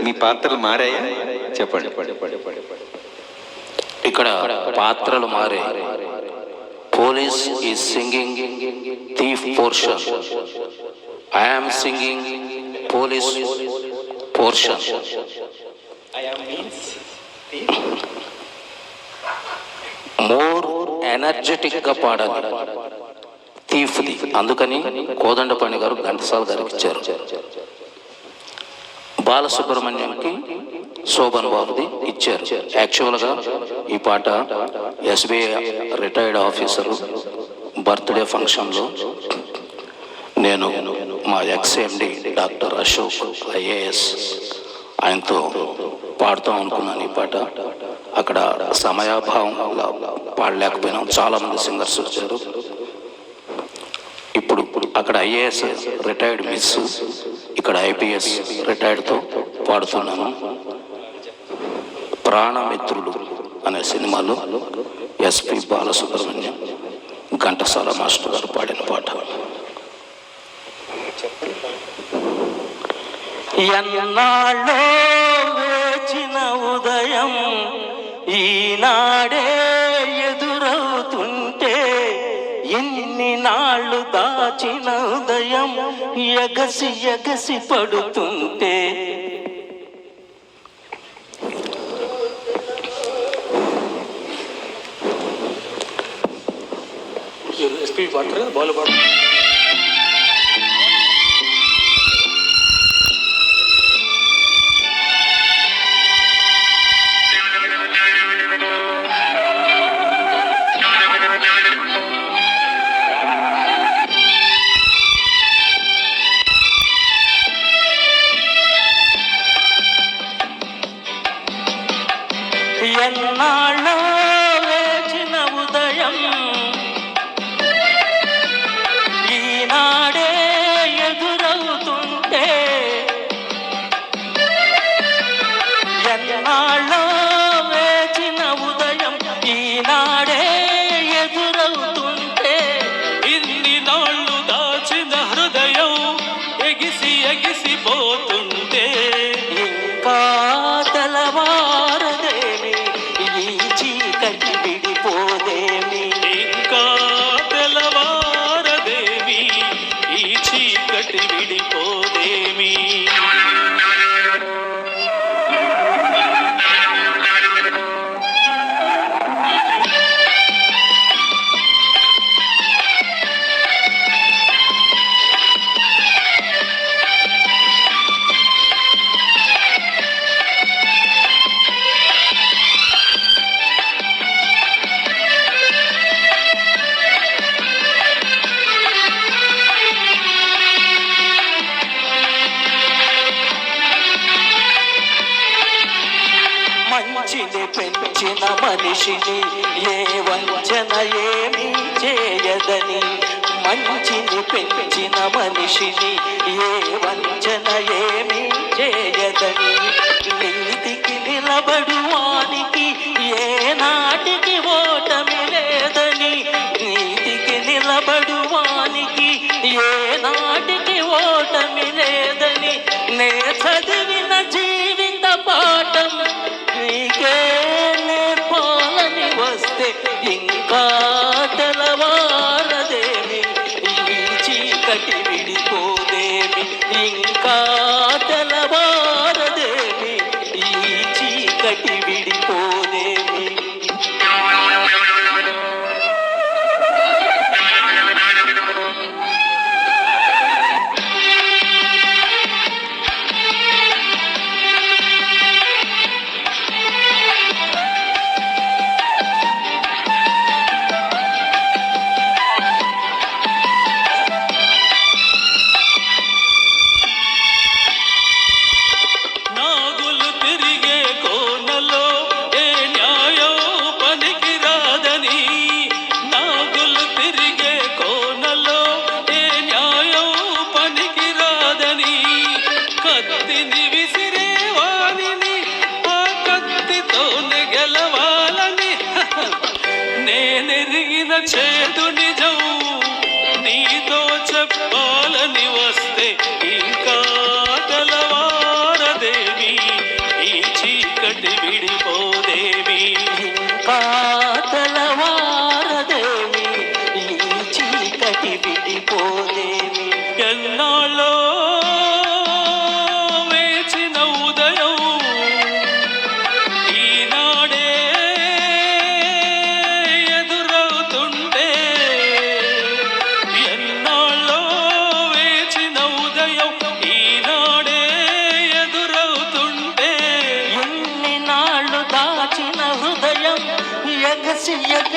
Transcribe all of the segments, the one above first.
మీ పాత్రలు మారాయా? చెప్పండి. ఇక్కడ పాత్రలు మారే. Police is singing thief portion. I am singing police portion. More energetic గా పాడాలి థీఫ్ది. అందుకని కోదండపాణి గారు ఘంటసాల గారికి ఇచ్చారు. బాలసుబ్రహ్మణ్యంకి శోభన్ బాబుది ఇచ్చారు. యాక్చువల్గా ఈ పాట ఎస్బీఐ రిటైర్డ్ ఆఫీసరు బర్త్డే ఫంక్షన్లో నేను మా ఎక్స్ఎండి డాక్టర్ అశోక్ ఐఏఎస్ ఆయనతో పాడుతాం అనుకున్నాను ఈ పాట. అక్కడ సమయాభావం వల్ల పాడలేకపోయినాం. చాలామంది సింగర్స్ వచ్చారు. ఇప్పుడు అక్కడ ఐఏఎస్ రిటైర్డ్ మిస్, ఇక్కడ ఐపీఎస్ రిటైర్డ్తో పాడుతున్నాను. ప్రాణమిత్రుడు అనే సినిమాలో ఎస్పి బాలసుబ్రహ్మణ్యం ఘంటసాల మాస్టర్ గారు పాడిన పాట. ఎన్నాళ్ళో వేచిన ఉదయం ఈనాడే ఎదురవుతుంటే, ఎన్ని నాళ్ళు దాచిన ఉదయం ఎగసి ఎగసి పడుతుంటే. ఎస్పీ పాడతారు కదా, బాలు పాడు. ఎన్నాళ్ళో వేచిన ఉదయం ఈనాడే ఎదురవుతుంటే, ఎన్నాళ్ళో వేచిన ఉదయం ఈనాడే ఎదురవుతుంటే, ఇన్ని నాళ్ళు దాచిన హృదయం ఎగిసి ఎగిసిపోతుంటే. ఇంకా తెల్లవారదేమి ఈ చీకటి విడిపోదేమి, ఇంకా తెల్లవారదేమి ఈ చీకటి విడిపోదేమి. మంచిని పెంచిన మనిషిని ఏ వంచన ఏమీ చేయదని, మంచిని పెంచిన మనిషిని ఏ వంచన ఏమీ చేయదని, నీతికి నిలబడువానికి ఏ నాటికి ఓటమి లేదని, నీతికి నిలబడువానికి ఏ నాటికి ఓటమి లేదని, నే చదివిన జీవిత పాఠం నీకే నేర్పాలని వస్తే, ఇంకా తెల్లవారదేమి ఈ చీకటి విడిపోదేమి, ఇంకా తెల్లవారదేమి ఈ చీకటి విడిపోదేమి. నేనెరిగిన చేదు నిజం నీతో చెప్పాలని వస్తే, ఇంకా తెల్లవారదేమి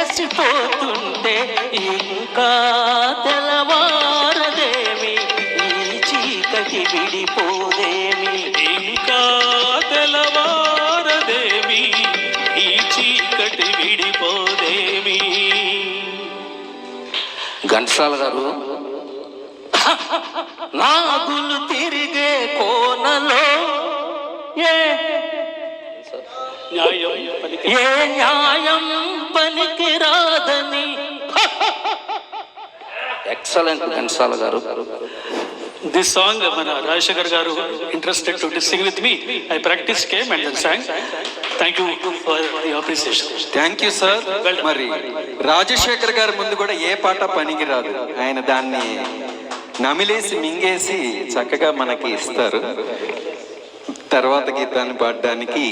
ఎగసిపోతుంటే ఇంకా తెల్లవారదేమి ఈ చీకటి విడిపోదేమి ఇంకా తెల్లవారదేమి ఈ చీకటి విడిపోదేమి. ఘంటసాల గారు నాగులు తిరిగే కోనలో ఏ న్యాయం ఏ న్యాయం పనికి రాదని. ఎక్సలెంట్ ఘంటసాల గారు. దిస్ సాంగ్ మన Rajasekhar garu interested to sing with me. I practice came and then sang. Thank you for your appreciation. Thank you sir. మరి రాజశేఖర్ గారి ముందు కూడా ఏ పాట పనికి రాదు. ఆయన దాన్ని నమిలేసి మింగేసి చక్కగా మనకి ఇస్తారు. తర్వాత గీతాన్ని పాడడానికి